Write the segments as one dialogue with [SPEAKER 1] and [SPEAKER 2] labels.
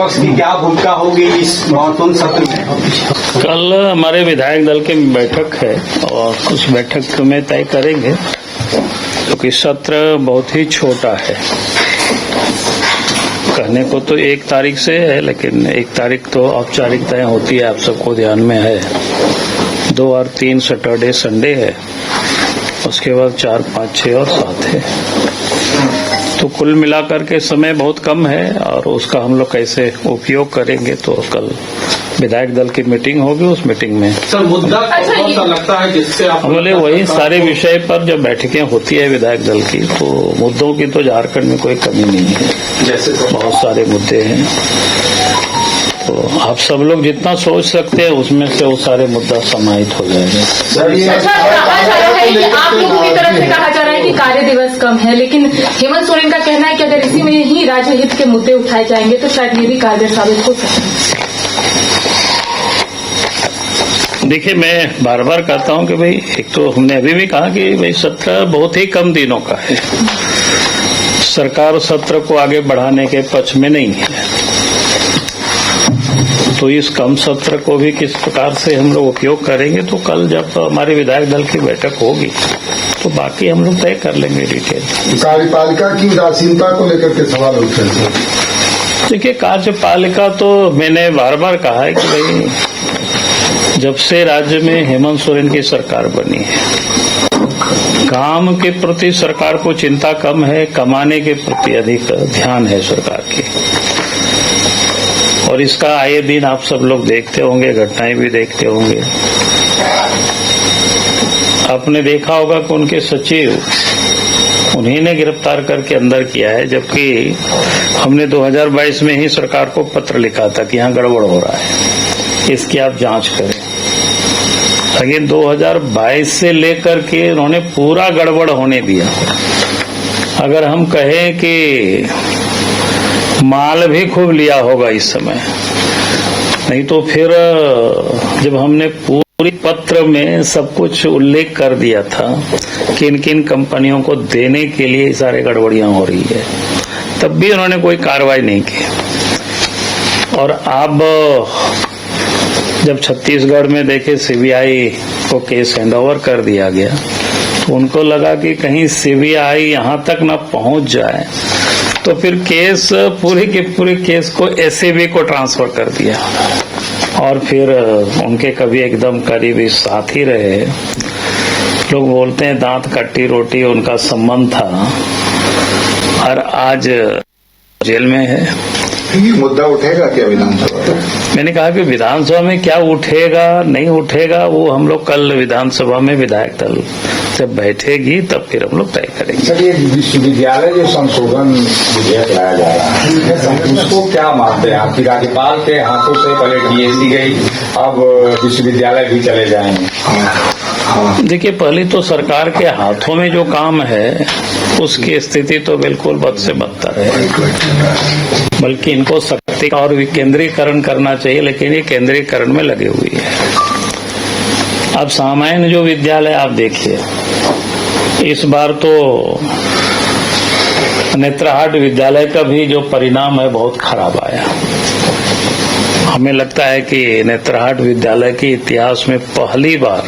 [SPEAKER 1] पक्ष की क्या भूमिका होगी इस मॉनसून सत्र में?
[SPEAKER 2] कल हमारे विधायक दल की बैठक है और उस बैठक में तय करेंगे क्योंकि सत्र बहुत ही छोटा है। कहने को तो 1 तारीख से है, लेकिन 1 तारीख तो औपचारिकताएं होती है, आप सबको ध्यान में है। 2 और 3 सैटरडे संडे है, उसके बाद 4, 5, 6 और 7 है। तो कुल मिलाकर के समय बहुत कम है और उसका हम लोग कैसे उपयोग करेंगे, तो कल विधायक दल की मीटिंग होगी। उस मीटिंग में
[SPEAKER 1] सर मुद्दा कौन सा लगता है जिससे आप
[SPEAKER 2] बोले वही सारे विषय पर जब बैठकें होती है विधायक दल की, तो मुद्दों की तो झारखंड में कोई कमी नहीं है।
[SPEAKER 1] जैसे
[SPEAKER 2] बहुत सारे मुद्दे हैं, तो आप सब लोग जितना सोच सकते हैं उसमें से वो सारे मुद्दा समाहित हो जाएंगे।
[SPEAKER 3] अच्छा, कहा जा रहा है कि आप लोगों की तरफ से कहा जा रहा है कि कार्य दिवस कम है, लेकिन हेमंत सोरेन का कहना है कि अगर इसी में ही राज्य हित के मुद्दे उठाए जाएंगे तो शायद ये भी कारगर साबित हो सकते हैं।
[SPEAKER 2] देखिए, मैं बार बार कहता हूं कि भाई, एक तो हमने अभी भी कहा कि भाई सत्र बहुत ही कम दिनों का है। सरकार सत्र को आगे बढ़ाने के पक्ष में नहीं है, तो इस कम सत्र को भी किस प्रकार से हम लोग उपयोग करेंगे, तो कल जब हमारे विधायक दल की बैठक होगी तो बाकी हम लोग तय कर लेंगे डिटेल।
[SPEAKER 4] कार्यपालिका की उदासीनता को लेकर के सवाल उठ रहे हैं।
[SPEAKER 2] देखिए, कार्यपालिका तो मैंने बार बार कहा है कि भाई जब से राज्य में हेमंत सोरेन की सरकार बनी है, काम के प्रति सरकार को चिंता कम है, कमाने के प्रति अधिक ध्यान है सरकार की। और इसका आए दिन आप सब लोग देखते होंगे, घटनाएं भी देखते होंगे। आपने देखा होगा कि उनके सचिव उन्हीं ने गिरफ्तार करके अंदर किया है, जबकि हमने 2022 में ही सरकार को पत्र लिखा था कि यहाँ गड़बड़ हो रहा है, इसकी आप जांच करें। लेकिन 2022 से लेकर के उन्होंने पूरा गड़बड़ होने दिया। अगर हम कहें कि माल भी खूब लिया होगा इस समय, नहीं तो फिर जब हमने पूरी पत्र में सब कुछ उल्लेख कर दिया था किन किन कंपनियों को देने के लिए सारे गड़बड़ियां हो रही है, तब भी उन्होंने कोई कार्रवाई नहीं की। और अब जब छत्तीसगढ़ में देखे सीबीआई को केस हैंडओवर कर दिया गया, तो उनको लगा कि कहीं सीबीआई यहां तक न पहुंच जाए, तो फिर केस पूरे के पूरे केस को एससीबी को ट्रांसफर कर दिया। और फिर उनके कभी एकदम करीबी साथी रहे, लोग बोलते हैं दांत कट्टी रोटी उनका संबंध था, और आज जेल में है।
[SPEAKER 4] ये मुद्दा उठेगा क्या विधानसभा में?
[SPEAKER 2] मैंने कहा कि विधानसभा में क्या उठेगा नहीं उठेगा, वो हम लोग कल विधानसभा में विधायक दल जब बैठेगी तब फिर हम लोग तय करेंगे।
[SPEAKER 5] सर, ये विश्वविद्यालय जो संशोधन विधेयक लाया जा रहा है, उसको क्या मानते हैं आपकी? राज्यपाल के हाथों से पहले डीएसी गई, अब विश्वविद्यालय भी चले जाएंगे।
[SPEAKER 2] देखिए, पहले तो सरकार के हाथों में जो काम है उसकी स्थिति तो बिल्कुल बद से बदतर है, बल्कि इनको शक्ति और विकेंद्रीकरण करना चाहिए, लेकिन ये केंद्रीकरण में लगे हुई है। अब सामान्य जो विद्यालय आप देखिए, इस बार तो नेत्रहाट विद्यालय का भी जो परिणाम है बहुत खराब आया। हमें लगता है कि नेत्रहाट विद्यालय के इतिहास में पहली बार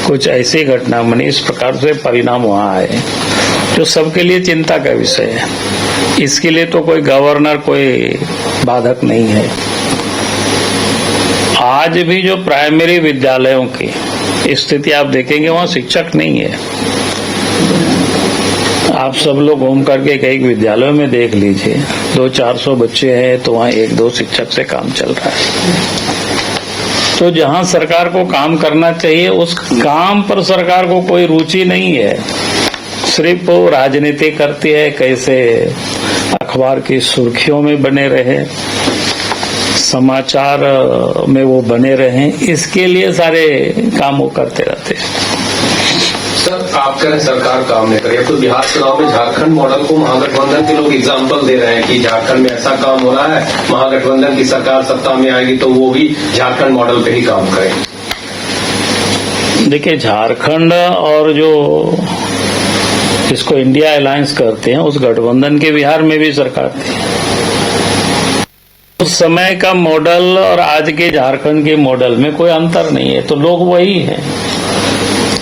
[SPEAKER 2] कुछ ऐसी घटना बनी, इस प्रकार से परिणाम वहां आए, जो सबके लिए चिंता का विषय है। इसके लिए तो कोई गवर्नर कोई बाधक नहीं है। आज भी जो प्राइमरी विद्यालयों की स्थिति आप देखेंगे, वहां शिक्षक नहीं है। आप सब लोग घूम करके कई विद्यालयों में देख लीजिए, 200-400 बच्चे हैं तो वहां 1-2 शिक्षक से काम चल रहा है। तो जहां सरकार को काम करना चाहिए उस काम पर सरकार को कोई रुचि नहीं है, सिर्फ वो राजनीति करती है, कैसे अखबार की सुर्खियों में बने रहे, समाचार में वो बने रहे, इसके लिए सारे काम वो करते रहते हैं।
[SPEAKER 1] सर, आप कह रहे हैं सरकार काम नहीं करे, तो बिहार चुनाव में झारखंड मॉडल को महागठबंधन के लोग एग्जाम्पल दे रहे हैं कि झारखंड में ऐसा काम हो रहा है, महागठबंधन की सरकार सत्ता में आएगी तो वो भी झारखंड मॉडल पे ही काम करे।
[SPEAKER 2] देखिए, झारखंड और जो जिसको इंडिया अलायंस करते हैं, उस गठबंधन के बिहार में भी सरकार थी। उस समय का मॉडल और आज के झारखंड के मॉडल में कोई अंतर नहीं है, तो लोग वही हैं,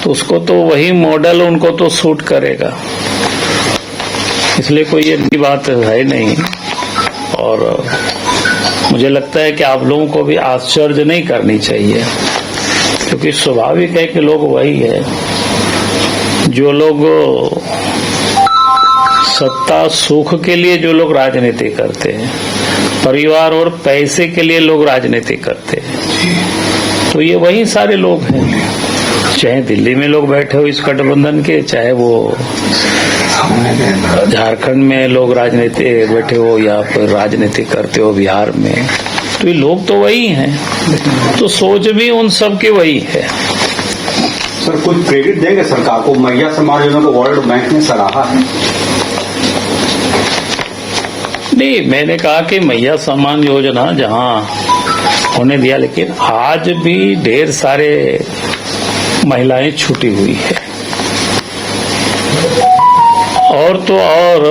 [SPEAKER 2] तो उसको तो वही मॉडल उनको तो सूट करेगा, इसलिए कोई ये बात है नहीं। और मुझे लगता है कि आप लोगों को भी आश्चर्य नहीं करनी चाहिए, क्योंकि स्वाभाविक है कि लोग वही है। जो लोग सत्ता सुख के लिए जो लोग राजनीति करते हैं, परिवार और पैसे के लिए लोग राजनीति करते हैं, तो ये वही सारे लोग हैं। चाहे दिल्ली में लोग बैठे हो इस गठबंधन के, चाहे वो झारखंड में लोग राजनीति बैठे हो या फिर राजनीति करते हो बिहार में, तो ये लोग तो वही हैं, तो सोच भी उन सब की वही है।
[SPEAKER 5] सर, कुछ क्रेडिट देंगे सरकार को? मैया समाज योजना को वर्ल्ड बैंक ने सराहा है।
[SPEAKER 2] नहीं, मैंने कहा कि मैया सम्मान योजना जहां होने दिया, लेकिन आज भी ढेर सारे महिलाएं छूटी हुई है, और तो और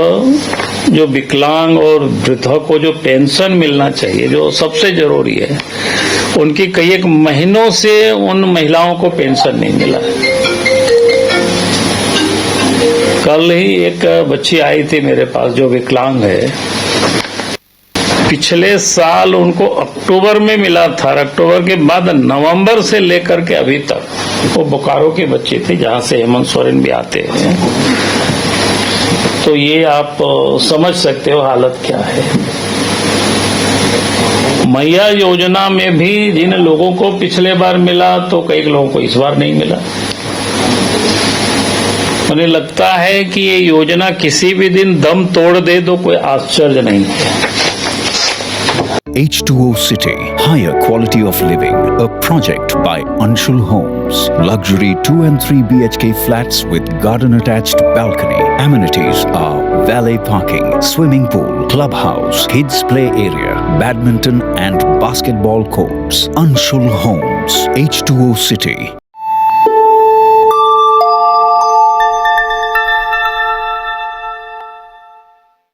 [SPEAKER 2] जो विकलांग और वृद्धा को जो पेंशन मिलना चाहिए, जो सबसे जरूरी है, उनकी कई एक महीनों से उन महिलाओं को पेंशन नहीं मिला। कल ही एक बच्ची आई थी मेरे पास जो विकलांग है, पिछले साल उनको अक्टूबर में मिला था, अक्टूबर के बाद नवंबर से लेकर के अभी तक, वो बोकारो के बच्चे थे जहां से हेमंत सोरेन भी आते हैं, तो ये आप समझ सकते हो हालत क्या है। मैया योजना में भी जिन लोगों को पिछले बार मिला, तो कई लोगों को इस बार नहीं मिला। मुझे लगता है कि ये योजना किसी भी दिन दम तोड़ दे तो कोई आश्चर्य नहीं है।
[SPEAKER 6] H2O City, higher quality of living, a project by Anshul Homes. Luxury 2 and 3 BHK flats with garden attached balcony. Amenities are valet parking, swimming pool, clubhouse, kids play area, badminton and basketball courts. Anshul Homes, H2O City.